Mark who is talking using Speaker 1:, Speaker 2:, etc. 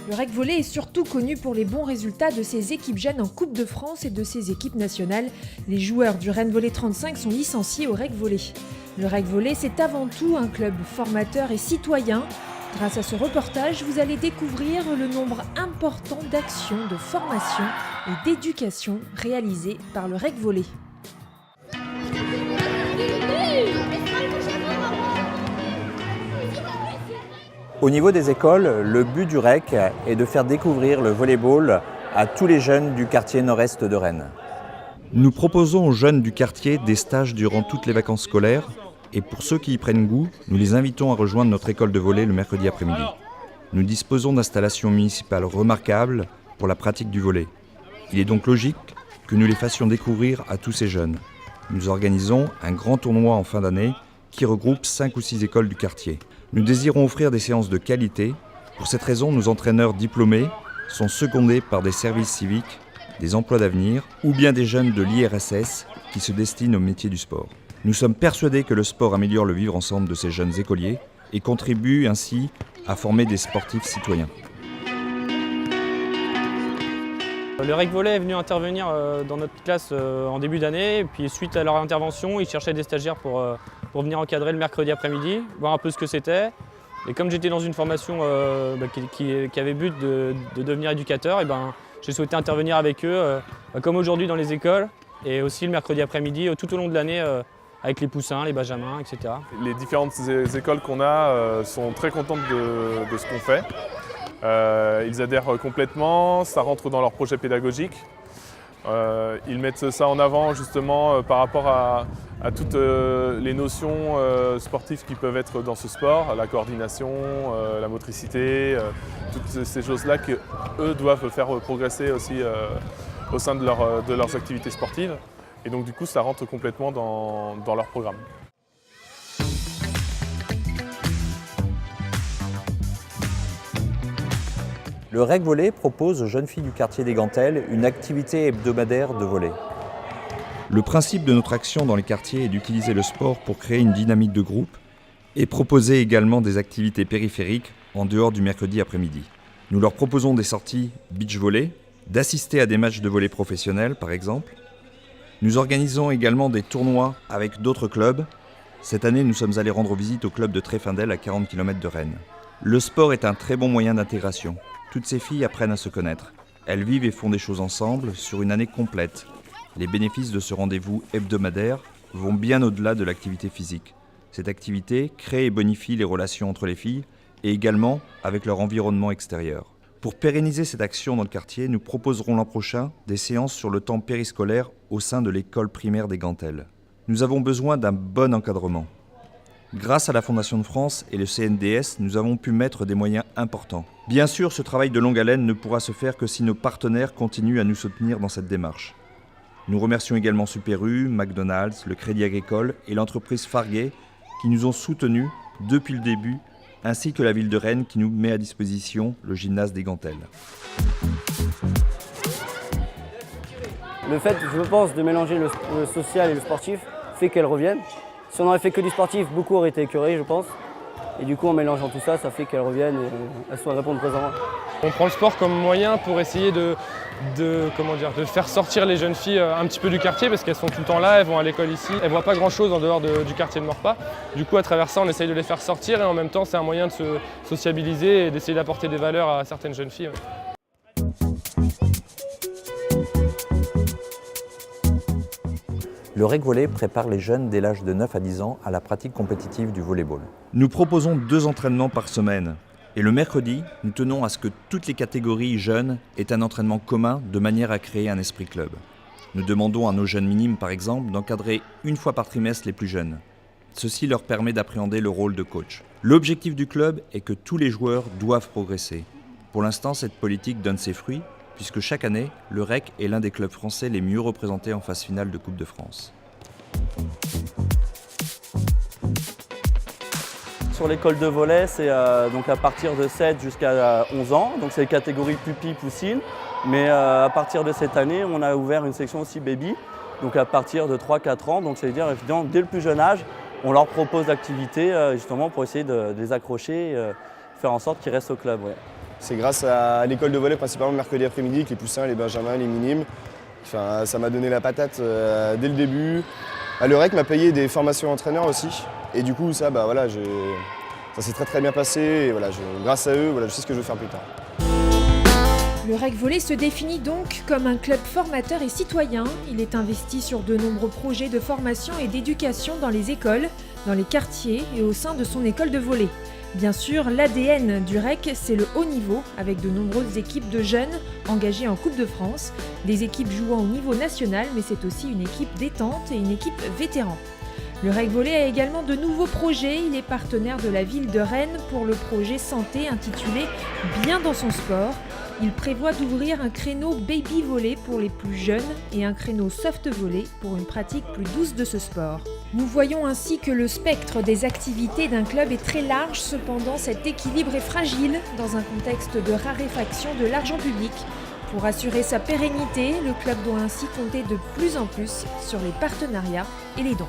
Speaker 1: Le rec volley est surtout connu pour les bons résultats de ses équipes jeunes en Coupe de France et de ses équipes nationales. Les joueurs du Rennes Volley 35 sont licenciés au rec volley. Le rec volley, c'est avant tout un club formateur et citoyen. Grâce à ce reportage, vous allez découvrir le nombre important d'actions de formation et d'éducation réalisées par le rec volley.
Speaker 2: Au niveau des écoles, le but du REC est de faire découvrir le volleyball à tous les jeunes du quartier nord-est de Rennes.
Speaker 3: Nous proposons aux jeunes du quartier des stages durant toutes les vacances scolaires et pour ceux qui y prennent goût, nous les invitons à rejoindre notre école de volley le mercredi après-midi. Nous disposons d'installations municipales remarquables pour la pratique du volley. Il est donc logique que nous les fassions découvrir à tous ces jeunes. Nous organisons un grand tournoi en fin d'année qui regroupe 5 ou 6 écoles du quartier. Nous désirons offrir des séances de qualité. Pour cette raison, nos entraîneurs diplômés sont secondés par des services civiques, des emplois d'avenir ou bien des jeunes de l'IRSS qui se destinent au métier du sport. Nous sommes persuadés que le sport améliore le vivre ensemble de ces jeunes écoliers et contribue ainsi à former des sportifs citoyens.
Speaker 4: Le rec volley est venu intervenir dans notre classe en début d'année, et puis suite à leur intervention, ils cherchaient des stagiaires pour venir encadrer le mercredi après-midi, voir un peu ce que c'était. Et comme j'étais dans une formation qui avait but de devenir éducateur, et j'ai souhaité intervenir avec eux, comme aujourd'hui dans les écoles, et aussi le mercredi après-midi, tout au long de l'année, avec les poussins, les benjamins, etc.
Speaker 5: Les différentes écoles qu'on a sont très contentes de ce qu'on fait. Ils adhèrent complètement, ça rentre dans leur projet pédagogique. Ils mettent ça en avant justement par rapport à toutes les notions sportives qui peuvent être dans ce sport, la coordination, la motricité, toutes ces choses-là qu'eux doivent faire progresser aussi au sein de leurs activités sportives. Et donc du coup ça rentre complètement dans leur programme.
Speaker 2: Le rec volley propose aux jeunes filles du quartier des Gantelles une activité hebdomadaire de volley.
Speaker 3: Le principe de notre action dans les quartiers est d'utiliser le sport pour créer une dynamique de groupe et proposer également des activités périphériques en dehors du mercredi après-midi. Nous leur proposons des sorties beach volley, d'assister à des matchs de volley professionnels par exemple. Nous organisons également des tournois avec d'autres clubs. Cette année, nous sommes allés rendre visite au club de Tréfindel à 40 km de Rennes. Le sport est un très bon moyen d'intégration. Toutes ces filles apprennent à se connaître. Elles vivent et font des choses ensemble sur une année complète. Les bénéfices de ce rendez-vous hebdomadaire vont bien au-delà de l'activité physique. Cette activité crée et bonifie les relations entre les filles et également avec leur environnement extérieur. Pour pérenniser cette action dans le quartier, nous proposerons l'an prochain des séances sur le temps périscolaire au sein de l'école primaire des Gantelles. Nous avons besoin d'un bon encadrement. Grâce à la Fondation de France et le CNDS, nous avons pu mettre des moyens importants. Bien sûr, ce travail de longue haleine ne pourra se faire que si nos partenaires continuent à nous soutenir dans cette démarche. Nous remercions également Super U, McDonald's, le Crédit Agricole et l'entreprise Farguet qui nous ont soutenus depuis le début, ainsi que la ville de Rennes qui nous met à disposition le gymnase des Gantelles.
Speaker 6: Le fait, je pense, de mélanger le social et le sportif fait qu'elles reviennent. Si on n'aurait fait que du sportif, beaucoup auraient été écœurés, je pense. Et du coup, en mélangeant tout ça, ça fait qu'elles reviennent et elles sont à répondre présent.
Speaker 7: On prend le sport comme moyen pour essayer de faire sortir les jeunes filles un petit peu du quartier parce qu'elles sont tout le temps là, elles vont à l'école ici, elles ne voient pas grand chose en dehors du quartier de Maurepas. Du coup, à travers ça, on essaye de les faire sortir et en même temps, c'est un moyen de se sociabiliser et d'essayer d'apporter des valeurs à certaines jeunes filles.
Speaker 2: Le rec volley prépare les jeunes dès l'âge de 9 à 10 ans à la pratique compétitive du volleyball.
Speaker 3: Nous proposons 2 entraînements par semaine. Et le mercredi, nous tenons à ce que toutes les catégories jeunes aient un entraînement commun de manière à créer un esprit club. Nous demandons à nos jeunes minimes, par exemple, d'encadrer 1 fois par trimestre les plus jeunes. Ceci leur permet d'appréhender le rôle de coach. L'objectif du club est que tous les joueurs doivent progresser. Pour l'instant, cette politique donne ses fruits, puisque chaque année, le REC est l'un des clubs français les mieux représentés en phase finale de Coupe de France.
Speaker 6: Sur l'école de volley, c'est donc à partir de 7 jusqu'à 11 ans, donc c'est les catégories pupilles, poussines. Mais à partir de cette année, on a ouvert une section aussi baby, donc à partir de 3-4 ans, donc ça veut dire évidemment dès le plus jeune âge,
Speaker 8: on leur propose d'activités justement pour essayer de les accrocher, faire en sorte qu'ils restent au club. Ouais.
Speaker 9: C'est grâce à l'école de volley, principalement le mercredi après-midi, avec les poussins, les benjamins, les minimes. Enfin, ça m'a donné la patate dès le début. Le REC m'a payé des formations entraîneurs aussi. Et du coup, ça, ça s'est très bien passé. Et voilà, grâce à eux, je sais ce que je veux faire plus tard.
Speaker 1: Le REC Volley se définit donc comme un club formateur et citoyen. Il est investi sur de nombreux projets de formation et d'éducation dans les écoles, dans les quartiers et au sein de son école de volley. Bien sûr, l'ADN du REC, c'est le haut niveau, avec de nombreuses équipes de jeunes engagées en Coupe de France, des équipes jouant au niveau national, mais c'est aussi une équipe détente et une équipe vétéran. Le REC Volley a également de nouveaux projets. Il est partenaire de la ville de Rennes pour le projet santé intitulé « Bien dans son sport ». Il prévoit d'ouvrir un créneau baby volley pour les plus jeunes et un créneau soft volley pour une pratique plus douce de ce sport. Nous voyons ainsi que le spectre des activités d'un club est très large, cependant cet équilibre est fragile dans un contexte de raréfaction de l'argent public. Pour assurer sa pérennité, le club doit ainsi compter de plus en plus sur les partenariats et les dons.